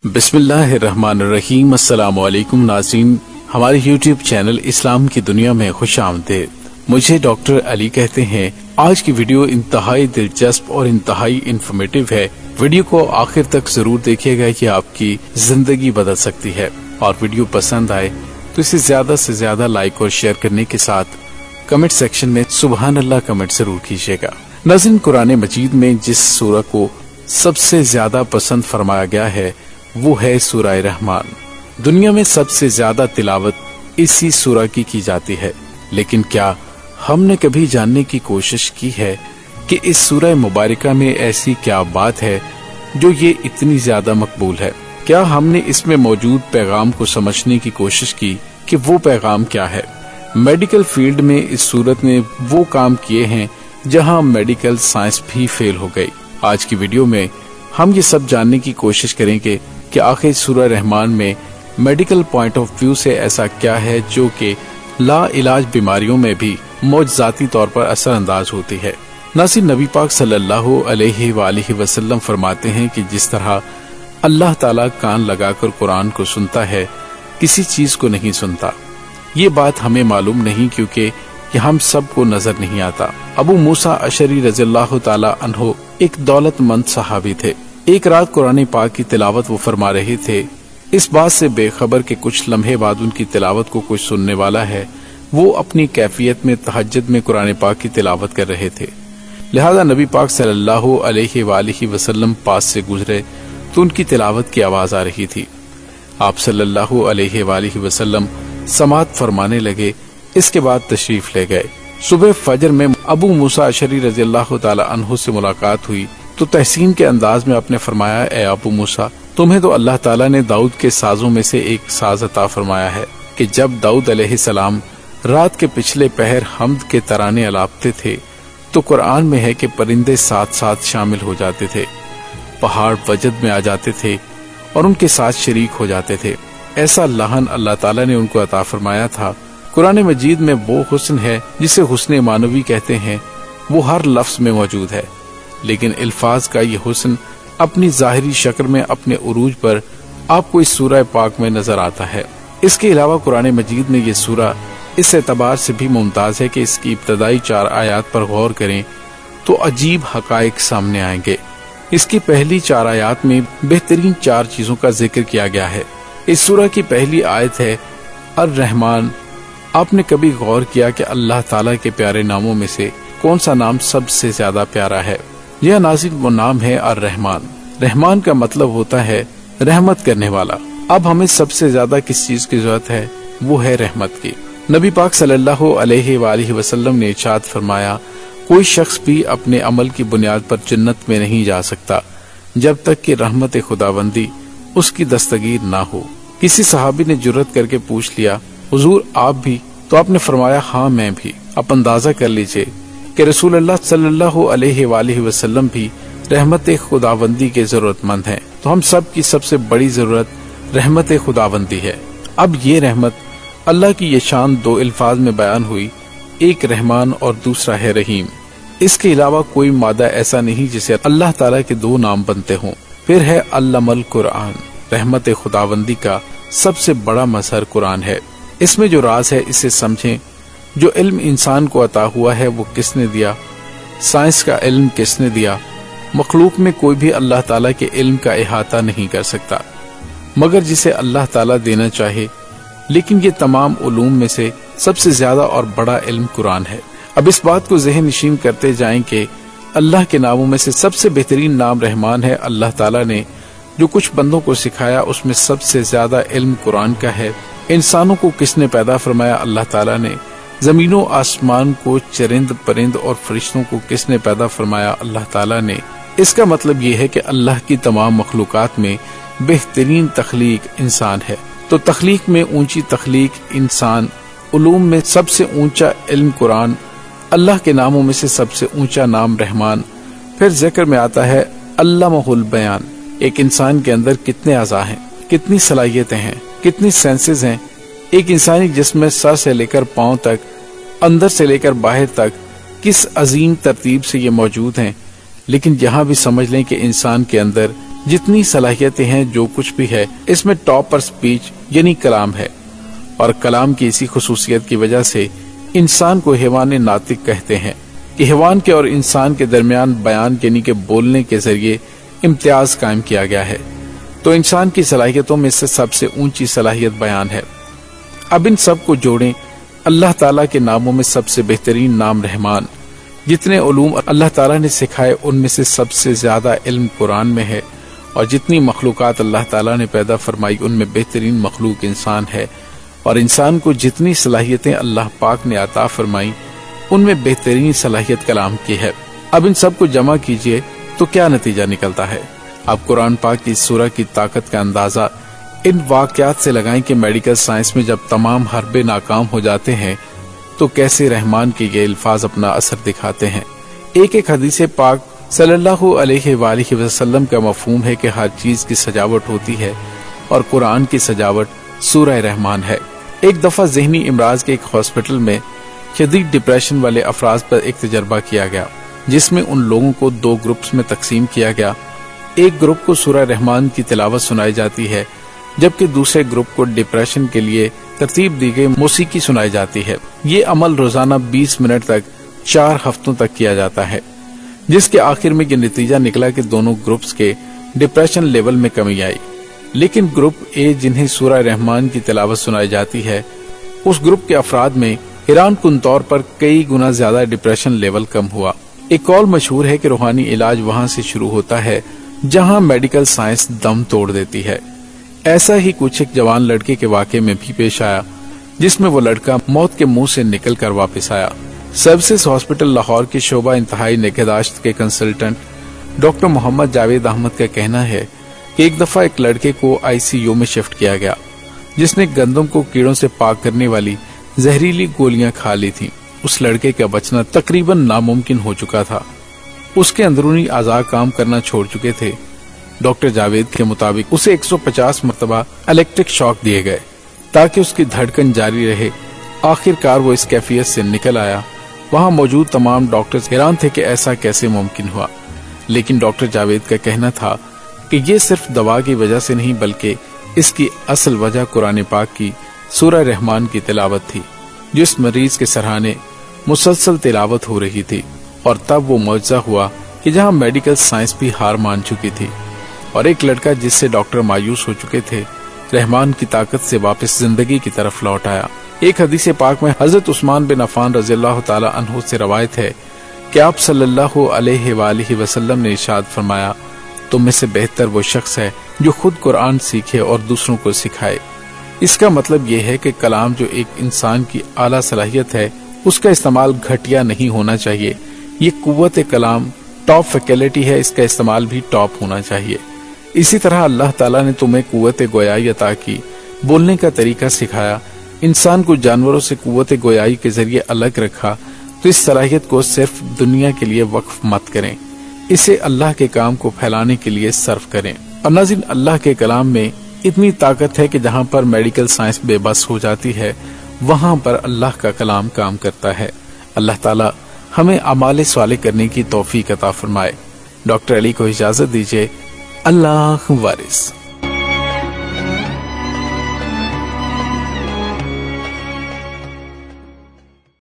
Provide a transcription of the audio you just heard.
بسم اللہ الرحمن الرحیم۔ السلام علیکم ناظرین، ہمارے یوٹیوب چینل اسلام کی دنیا میں خوش آمدید۔ مجھے ڈاکٹر علی کہتے ہیں۔ آج کی ویڈیو انتہائی دلچسپ اور انتہائی انفارمیٹیو ہے۔ ویڈیو کو آخر تک ضرور دیکھیے گا کہ آپ کی زندگی بدل سکتی ہے، اور ویڈیو پسند آئے تو اسے زیادہ سے زیادہ لائک اور شیئر کرنے کے ساتھ کمنٹ سیکشن میں سبحان اللہ کمنٹ ضرور کیجیے گا۔ ناظرین، قرآن مجید میں جس سورہ کو سب سے زیادہ پسند فرمایا گیا ہے وہ ہے سورہ رحمان۔ دنیا میں سب سے زیادہ تلاوت اسی سورہ کی جاتی ہے، لیکن کیا ہم نے کبھی جاننے کی کوشش کی ہے کہ اس سورہ مبارکہ میں ایسی کیا بات ہے جو یہ اتنی زیادہ مقبول ہے؟ کیا ہم نے اس میں موجود پیغام کو سمجھنے کی کوشش کی کہ وہ پیغام کیا ہے؟ میڈیکل فیلڈ میں اس سورت نے وہ کام کیے ہیں جہاں میڈیکل سائنس بھی فیل ہو گئی۔ آج کی ویڈیو میں ہم یہ سب جاننے کی کوشش کریں گے کہ آخر سورہ رحمان میں میڈیکل پوائنٹ آف ویو سے ایسا کیا ہے جو کہ لا علاج بیماریوں میں بھی معجزاتی طور پر اثر انداز ہوتی ہے۔ ناظرین، نبی پاک صلی اللہ علیہ وآلہ وسلم فرماتے ہیں کہ جس طرح اللہ تعالیٰ کان لگا کر قرآن کو سنتا ہے، کسی چیز کو نہیں سنتا۔ یہ بات ہمیں معلوم نہیں کیونکہ یہ ہم سب کو نظر نہیں آتا۔ ابو موسیٰ اشعری رضی اللہ تعالیٰ عنہ ایک دولت مند صحابی تھے۔ ایک رات قرآن پاک کی تلاوت وہ فرما رہے تھے، اس بات سے بے خبر کہ کچھ لمحے بعد ان کی تلاوت کو کوئی سننے والا ہے۔ وہ اپنی کیفیت میں تہجد میں قرآن پاک کی تلاوت کر رہے تھے، لہذا نبی پاک صلی اللہ علیہ وآلہ وسلم پاس سے گزرے تو ان کی تلاوت کی آواز آ رہی تھی۔ آپ صلی اللہ علیہ وآلہ وسلم سماعت فرمانے لگے، اس کے بعد تشریف لے گئے۔ صبح فجر میں ابو موسیٰ اشعری رضی اللہ تعالی عنہ سے ملاقات ہوئی تو تحسین کے انداز میں آپ نے فرمایا، اے ابو موسیٰ، تمہیں تو اللہ تعالیٰ نے داؤد کے سازوں میں سے ایک ساز عطا فرمایا ہے کہ جب داؤد علیہ السلام رات کے پچھلے پہر حمد کے ترانے الاپتے تھے تو قرآن میں ہے کہ پرندے ساتھ ساتھ شامل ہو جاتے تھے، پہاڑ وجد میں آ جاتے تھے اور ان کے ساتھ شریک ہو جاتے تھے۔ ایسا لحن اللہ تعالیٰ نے ان کو عطا فرمایا تھا۔ قرآن مجید میں وہ حسن ہے جسے حسن معنوی کہتے ہیں، وہ ہر لفظ میں موجود ہے، لیکن الفاظ کا یہ حسن اپنی ظاہری شکل میں اپنے عروج پر آپ کو اس سورہ پاک میں نظر آتا ہے۔ اس کے علاوہ قرآن مجید میں یہ سورہ اس اعتبار سے بھی ممتاز ہے کہ اس کی ابتدائی 4 آیات پر غور کریں تو عجیب حقائق سامنے آئیں گے۔ اس کی پہلی 4 آیات میں بہترین 4 چیزوں کا ذکر کیا گیا ہے۔ اس سورہ کی پہلی آیت ہے الرحمن۔ آپ نے کبھی غور کیا کہ اللہ تعالیٰ کے پیارے ناموں میں سے کون سا نام سب سے زیادہ پیارا ہے؟ یہ ناظرین وہ نام ہے الرحمن۔ رحمان کا مطلب ہوتا ہے رحمت کرنے والا۔ اب ہمیں سب سے زیادہ کس چیز کی ضرورت ہے؟ وہ ہے رحمت کی۔ نبی پاک صلی اللہ علیہ وآلہ وسلم نے ارشاد فرمایا، کوئی شخص بھی اپنے عمل کی بنیاد پر جنت میں نہیں جا سکتا جب تک کہ رحمت خداوندی اس کی دستگیر نہ ہو۔ کسی صحابی نے جرأت کر کے پوچھ لیا، حضور آپ بھی؟ تو آپ نے فرمایا، ہاں میں بھی۔ آپ اندازہ کر لیجئے کہ رسول اللہ صلی اللہ علیہ وآلہ وسلم بھی رحمت خداوندی کے ضرورت مند ہیں۔ تو ہم سب کی سب سے بڑی ضرورت رحمت خداوندی ہے۔ اب یہ رحمت اللہ کی یہ شان 2 الفاظ میں بیان ہوئی، ایک رحمان اور دوسرا ہے رحیم۔ اس کے علاوہ کوئی مادہ ایسا نہیں جسے اللہ تعالیٰ کے 2 نام بنتے ہوں۔ پھر ہے علم القرآن۔ رحمت خداوندی کا سب سے بڑا مظہر قرآن ہے۔ اس میں جو راز ہے اسے سمجھیں۔ جو علم انسان کو عطا ہوا ہے وہ کس نے دیا؟ سائنس کا علم کس نے دیا؟ مخلوق میں کوئی بھی اللہ تعالیٰ کے علم کا احاطہ نہیں کر سکتا مگر جسے اللہ تعالیٰ دینا چاہے، لیکن یہ تمام علوم میں سے سب سے زیادہ اور بڑا علم قرآن ہے۔ اب اس بات کو ذہن نشین کرتے جائیں کہ اللہ کے ناموں میں سے سب سے بہترین نام رحمان ہے۔ اللہ تعالیٰ نے جو کچھ بندوں کو سکھایا اس میں سب سے زیادہ علم قرآن کا ہے۔ انسانوں کو کس نے پیدا فرمایا؟ اللہ تعالیٰ نے۔ زمین و آسمان کو، چرند پرند اور فرشتوں کو کس نے پیدا فرمایا؟ اللہ تعالیٰ نے۔ اس کا مطلب یہ ہے کہ اللہ کی تمام مخلوقات میں بہترین تخلیق انسان ہے۔ تو تخلیق میں اونچی تخلیق انسان، علوم میں سب سے اونچا علم قرآن، اللہ کے ناموں میں سے سب سے اونچا نام رحمان۔ پھر ذکر میں آتا ہے علمہ البیان۔ ایک انسان کے اندر کتنے اعضاء ہیں، کتنی صلاحیتیں ہیں، کتنی سینسز ہیں۔ ایک انسانی جسم میں سر سے لے کر پاؤں تک، اندر سے لے کر باہر تک کس عظیم ترتیب سے یہ موجود ہیں، لیکن یہاں بھی سمجھ لیں کہ انسان کے اندر جتنی صلاحیتیں ہیں، جو کچھ بھی ہے، اس میں ٹاپ پر سپیچ یعنی کلام ہے، اور کلام کی اسی خصوصیت کی وجہ سے انسان کو حیوان ناطق کہتے ہیں کہ حیوان کے اور انسان کے درمیان بیان یعنی کہ بولنے کے ذریعے امتیاز قائم کیا گیا ہے۔ تو انسان کی صلاحیتوں میں سے سب سے اونچی صلاحیت بیان ہے۔ اب ان سب کو جوڑیں، اللہ تعالیٰ کے ناموں میں سب سے بہترین نام رحمان۔ جتنے علوم اللہ تعالیٰ نے سکھائے ان میں سے سب سے زیادہ علم قرآن میں ہے، اور جتنی مخلوقات اللہ تعالیٰ نے پیدا فرمائی ان میں بہترین مخلوق انسان ہے، اور انسان کو جتنی صلاحیتیں اللہ پاک نے عطا فرمائی ان میں بہترین صلاحیت کلام کی ہے۔ اب ان سب کو جمع کیجئے تو کیا نتیجہ نکلتا ہے؟ اب قرآن پاک کی سورہ کی طاقت کا اندازہ ان واقعات سے لگائیں کہ میڈیکل سائنس میں جب تمام حربے ناکام ہو جاتے ہیں تو کیسے رحمان کے یہ الفاظ اپنا اثر دکھاتے ہیں۔ ایک ایک حدیث پاک صلی اللہ علیہ وآلہ وسلم کا مفہوم ہے کہ ہر چیز کی سجاوٹ ہوتی ہے، اور قرآن کی سجاوٹ سورہ رحمان ہے۔ ایک دفعہ ذہنی امراض کے ایک ہاسپٹل میں شدید ڈپریشن والے افراد پر ایک تجربہ کیا گیا، جس میں ان لوگوں کو دو گروپس میں تقسیم کیا گیا۔ ایک گروپ کو سورہ رحمان کی تلاوت سنائی جاتی ہے، جبکہ دوسرے گروپ کو ڈپریشن کے لیے ترتیب دی گئی موسیقی سنائی جاتی ہے۔ یہ عمل روزانہ 20 منٹ تک 4 ہفتوں تک کیا جاتا ہے، جس کے آخر میں یہ نتیجہ نکلا کہ دونوں گروپس کے ڈپریشن لیول میں کمی آئی، لیکن گروپ اے جنہیں سورہ رحمان کی تلاوت سنائی جاتی ہے، اس گروپ کے افراد میں حیران کن طور پر کئی گنا زیادہ ڈپریشن لیول کم ہوا۔ ایک قول مشہور ہے کہ روحانی علاج وہاں سے شروع ہوتا ہے جہاں میڈیکل سائنس دم توڑ دیتی ہے۔ ایسا ہی کچھ ایک جوان لڑکے کے واقعے میں بھی پیش آیا، جس میں وہ لڑکا موت کے منہ سے نکل کر واپس آیا۔ سروسز ہاسپٹل لاہور کے شعبہ انتہائی نگہداشت کے کنسلٹنٹ ڈاکٹر محمد جاوید احمد کا کہنا ہے کہ ایک دفعہ ایک لڑکے کو ICU میں شفٹ کیا گیا، جس نے گندم کو کیڑوں سے پاک کرنے والی زہریلی گولیاں کھا لی تھیں۔ اس لڑکے کا بچنا تقریباً ناممکن ہو چکا تھا، اس کے اندرونی اعضاء کام کرنا چھوڑ چکے تھے۔ ڈاکٹر جاوید کے مطابق اسے 150 مرتبہ الیکٹرک شاک دیے گئے تاکہ اس کی دھڑکن جاری رہے۔ آخر کار وہ اس کیفیت سے نکل آیا۔ وہاں موجود تمام ڈاکٹرز حیران تھے کہ ایسا کیسے ممکن ہوا، لیکن ڈاکٹر جاوید کا کہنا تھا کہ یہ صرف دوا کی وجہ سے نہیں بلکہ اس کی اصل وجہ قرآن پاک کی سورہ رحمان کی تلاوت تھی، جس مریض کے سرہانے مسلسل تلاوت ہو رہی تھی۔ اور تب وہ معجزہ ہوا کہ جہاں میڈیکل سائنس بھی ہار مان چکی تھی، اور ایک لڑکا جس سے ڈاکٹر مایوس ہو چکے تھے رحمان کی طاقت سے واپس زندگی کی طرف لوٹ آیا۔ ایک حدیث پاک میں حضرت عثمان بن عفان رضی اللہ تعالی عنہ سے روایت ہے کہ آپ صلی اللہ علیہ وآلہ وسلم نے ارشاد فرمایا، تم میں سے بہتر وہ شخص ہے جو خود قرآن سیکھے اور دوسروں کو سکھائے۔ اس کا مطلب یہ ہے کہ کلام جو ایک انسان کی اعلیٰ صلاحیت ہے، اس کا استعمال گھٹیا نہیں ہونا چاہیے۔ یہ قوت کلام ٹاپ فیکلٹی ہے، اس کا استعمال بھی ٹاپ ہونا چاہیے۔ اسی طرح اللہ تعالیٰ نے تمہیں قوت گویائی عطا کی، بولنے کا طریقہ سکھایا، انسان کو جانوروں سے قوت گویائی کے ذریعے الگ رکھا، تو اس صلاحیت کو صرف دنیا کے لیے وقف مت کریں، اسے اللہ کے کام کو پھیلانے کے لیے صرف کریں۔ اور ناظرین، اللہ کے کلام میں اتنی طاقت ہے کہ جہاں پر میڈیکل سائنس بے بس ہو جاتی ہے وہاں پر اللہ کا کلام کام کرتا ہے۔ اللہ تعالی ہمیں اعمال صالح کرنے کی توفیق عطا فرمائے۔ ڈاکٹر علی کو اجازت دیجیے۔ اللہ وارث۔